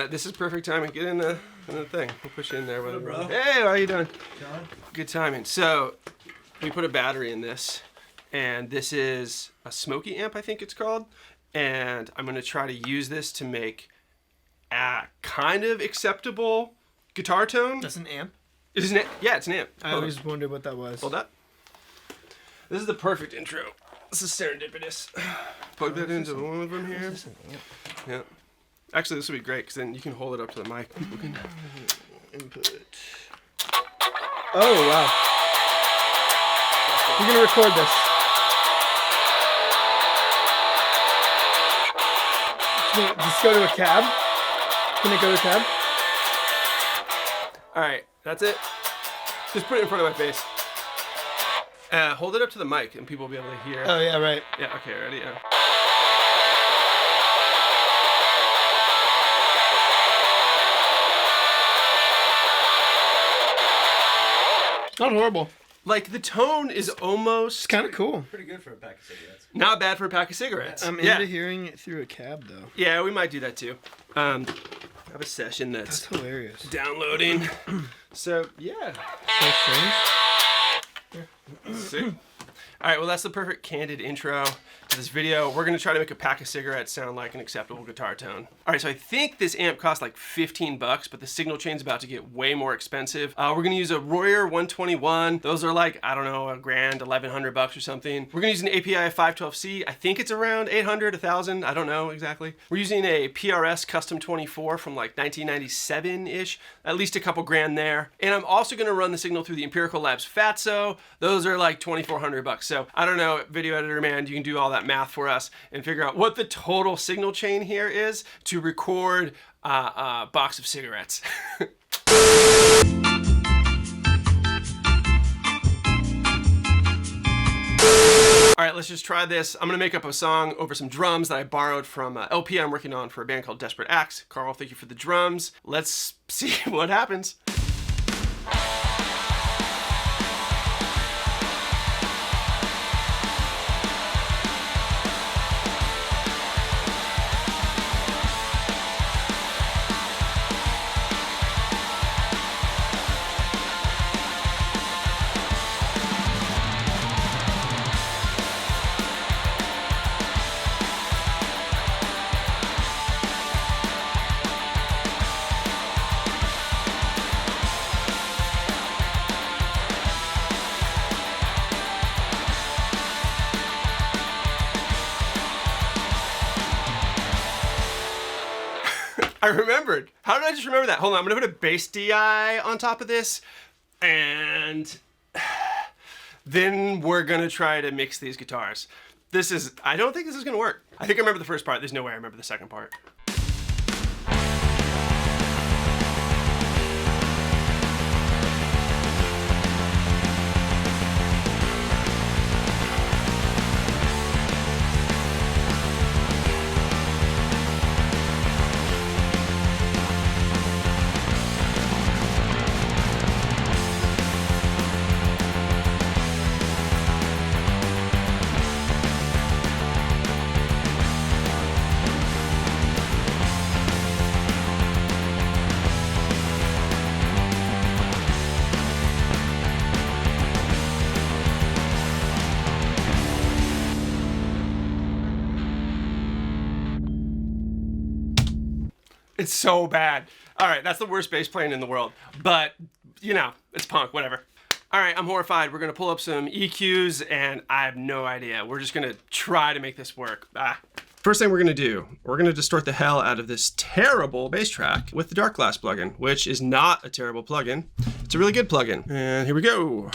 This is perfect timing. Get in the thing. We'll push you in there. Hello, bro. Hey, how you doing? John? Good timing. So, we put a battery in this, and this is a Smokey amp, I think it's called. And I'm gonna try to use this to make a kind of acceptable guitar tone. That's an amp? It is an amp. Yeah, it's an amp. I always wondered what that was. Hold up. This is the perfect intro. This is serendipitous. Plug that into one of them here. Yeah. Actually, this would be great because then you can hold it up to the mic. People can Input. Oh, wow. You're going to record this. Just go to a cab. Can it go to a cab? All right, that's it. Just put it in front of my face. Hold it up to the mic and people will be able to hear. Oh, yeah, right. Yeah, okay, ready? Yeah. Not horrible. Like, the tone is almost... It's kind of cool. Pretty good for a pack of cigarettes. Not bad for a pack of cigarettes. I'm into hearing it through a cab, though. Yeah, we might do that too. I have a session that's hilarious. downloading. So, yeah. So strange. Sick. All right, well, that's the perfect candid intro to this video. We're gonna try to make a pack of cigarettes sound like an acceptable guitar tone. All right, so I think this amp costs like 15 bucks, but the signal chain's about to get way more expensive. We're gonna use a Royer 121. Those are like, I don't know, $1,000, 1,100 bucks or something. We're gonna use an API 512C. I think it's around 800, 1,000. I don't know exactly. We're using a PRS Custom 24 from like 1997-ish, at least a couple grand there. And I'm also gonna run the signal through the Empirical Labs Fatso. Those are like 2,400 bucks. So I don't know, video editor man, you can do all that math for us and figure out what the total signal chain here is to record a box of cigarettes. All right, let's just try this. I'm gonna make up a song over some drums that I borrowed from an LP I'm working on for a band called Desperate Acts. Carl, thank you for the drums. Let's see what happens. I remembered. How did I just remember that? Hold on, I'm gonna put a bass DI on top of this, and then we're gonna try to mix these guitars. I don't think this is gonna work. I think I remember the first part. There's no way I remember the second part. It's so bad. All right, that's the worst bass playing in the world. But, you know, it's punk, whatever. All right, I'm horrified. We're gonna pull up some EQs and I have no idea. We're just gonna try to make this work. First thing we're gonna do, we're gonna distort the hell out of this terrible bass track with the Dark Glass plugin, which is not a terrible plugin. It's a really good plugin. And here we go.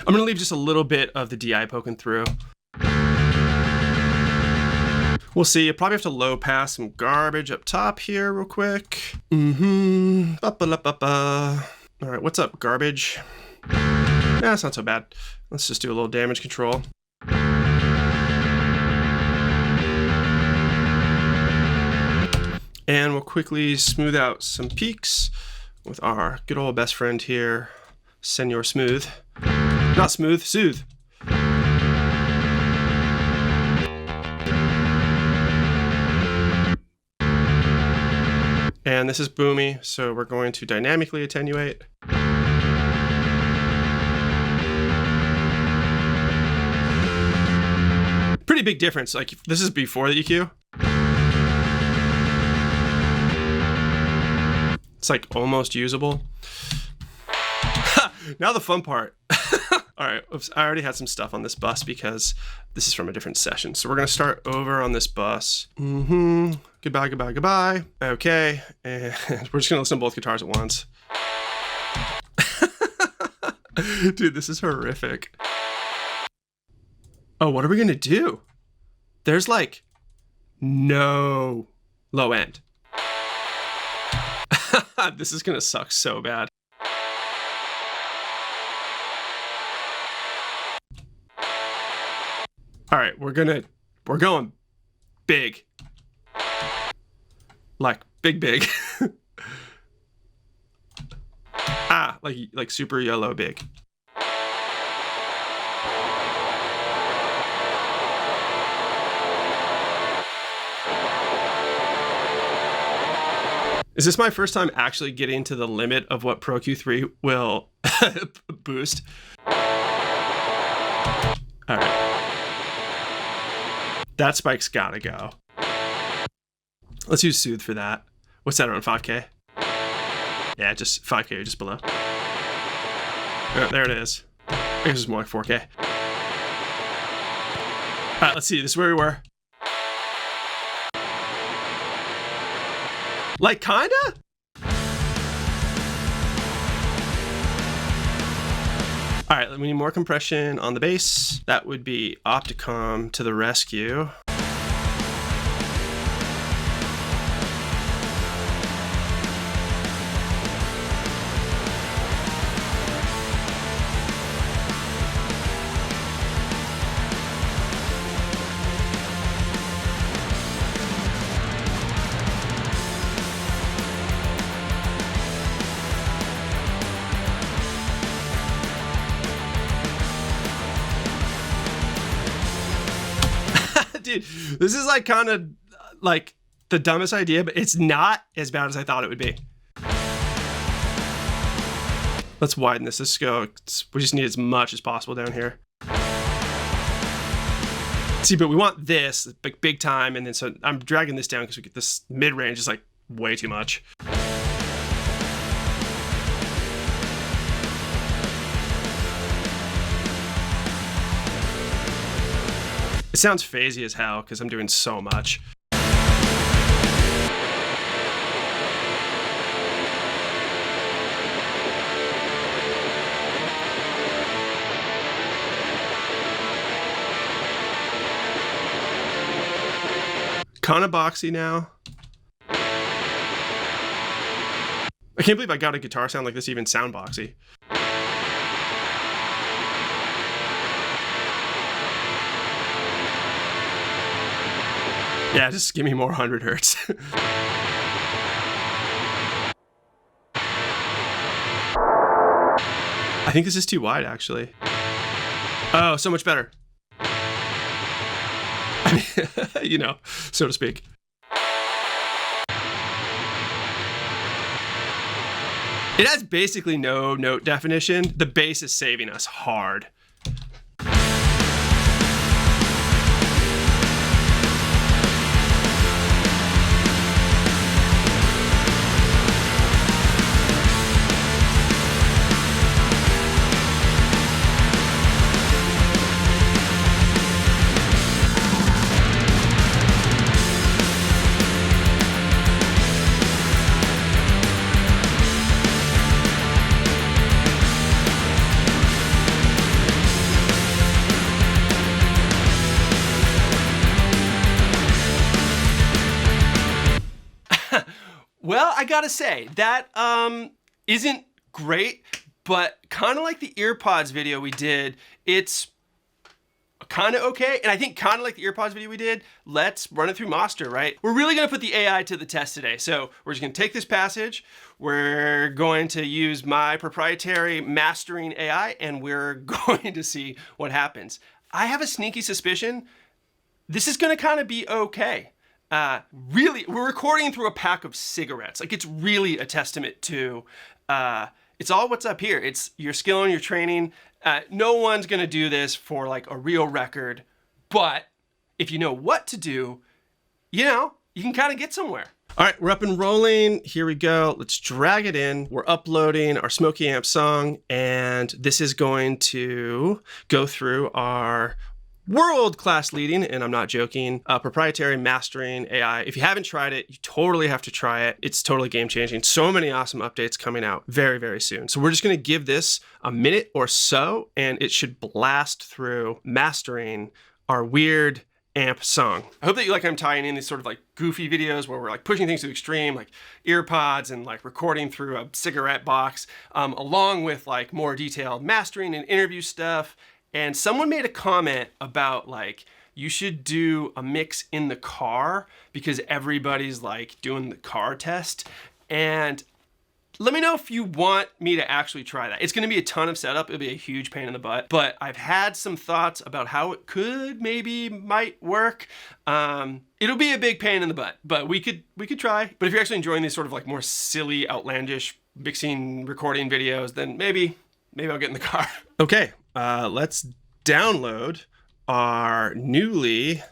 I'm gonna leave just a little bit of the DI poking through. We'll see. You probably have to low pass some garbage up top here real quick. Ba-ba-la-ba-ba. All right, what's up, garbage? Yeah, it's not so bad. Let's just do a little damage control. And we'll quickly smooth out some peaks with our good old best friend here, Senor Smooth. Not smooth, soothe. And this is boomy, so we're going to dynamically attenuate. Pretty big difference. Like, this is before the EQ. It's like almost usable. Now the fun part. All right, oops, I already had some stuff on this bus because this is from a different session. So we're gonna start over on this bus. Goodbye, goodbye, goodbye. Okay, and we're just gonna listen to both guitars at once. Dude, this is horrific. Oh, what are we gonna do? There's like no low end. This is gonna suck so bad. All right, we're going big. Like big. like super yellow big. Is this my first time actually getting to the limit of what Pro Q3 will boost? All right. That spike's gotta go. Let's use Soothe for that. What's that, around 5K? Yeah, just 5K or just below. Oh, there it is. I guess it's more like 4K. All right, let's see. This is where we were. Like, kinda? All right, we need more compression on the bass. That would be Opticom to the rescue. Dude, this is like kind of like the dumbest idea, but it's not as bad as I thought it would be. Let's widen this. Let's go. We just need as much as possible down here. See, but we want this like big time, and then so I'm dragging this down because we get this mid-range is like way too much. It sounds phasey as hell because I'm doing so much. Kind of boxy now. I can't believe I got a guitar sound like this even sound boxy. Yeah, just give me more 100 hertz. I think this is too wide, actually. Oh, so much better. I mean, you know, so to speak. It has basically no note definition. The bass is saving us hard. Well, I gotta say, that isn't great, but kind of like the earpods video we did, it's kind of okay. And I think kind of like the earpods video we did, let's run it through Master, right? We're really gonna put the AI to the test today. So we're just gonna take this passage, we're going to use my proprietary mastering AI, and we're going to see what happens. I have a sneaky suspicion this is gonna kind of be okay. Really, we're recording through a pack of cigarettes. Like, it's really a testament to, it's all what's up here. It's your skill and your training. No one's gonna do this for like a real record, but if you know what to do, you know, you can kind of get somewhere. All right, we're up and rolling. Here we go. Let's drag it in. We're uploading our Smokey Amps song, and this is going to go through our world-class leading, and I'm not joking, proprietary mastering AI. If you haven't tried it, you totally have to try it. It's totally game-changing. So many awesome updates coming out very, very soon. So we're just gonna give this a minute or so, and it should blast through mastering our weird amp song. I hope that you like I'm tying in these sort of like goofy videos where we're like pushing things to the extreme, like earpods and like recording through a cigarette box, along with like more detailed mastering and interview stuff. And someone made a comment about like, you should do a mix in the car because everybody's like doing the car test. And let me know if you want me to actually try that. It's gonna be a ton of setup. It'll be a huge pain in the butt, but I've had some thoughts about how it could, might work. It'll be a big pain in the butt, but we could try. But if you're actually enjoying these sort of like more silly, outlandish mixing, recording videos, then maybe I'll get in the car. Okay, let's download our newly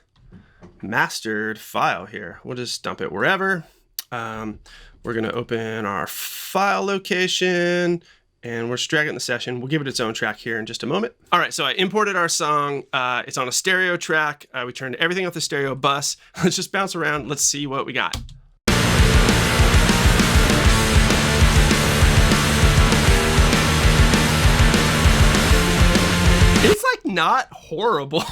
mastered file here. We'll just dump it wherever. We're gonna open our file location and we're just dragging it in the session. We'll give it its own track here in just a moment. All right, so I imported our song. It's on a stereo track. We turned everything off the stereo bus. Let's just bounce around. Let's see what we got. It's like not horrible.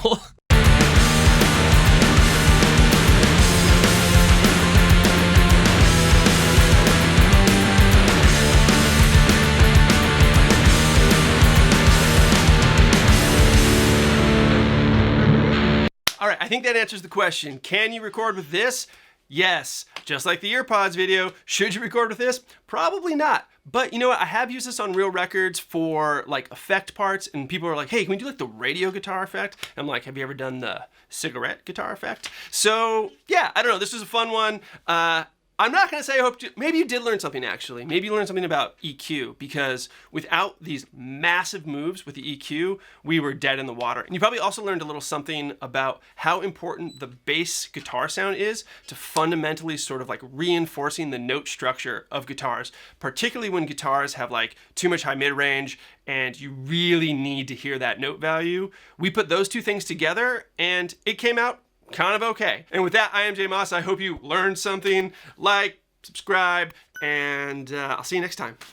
All right, I think that answers the question. Can you record with this? Yes, just like the earpods video. Should you record with this? Probably not. But you know what? I have used this on real records for like effect parts, and people are like, hey, can we do like the radio guitar effect? I'm like, have you ever done the cigarette guitar effect? So yeah, I don't know. This was a fun one. I'm not gonna say I hope maybe you did learn something actually. Maybe you learned something about EQ, because without these massive moves with the EQ, we were dead in the water. And you probably also learned a little something about how important the bass guitar sound is to fundamentally sort of like reinforcing the note structure of guitars, particularly when guitars have like too much high mid-range and you really need to hear that note value. We put those two things together and it came out kind of okay. And with that, I am Jay Moss. I hope you learned something. Like, subscribe, and I'll see you next time.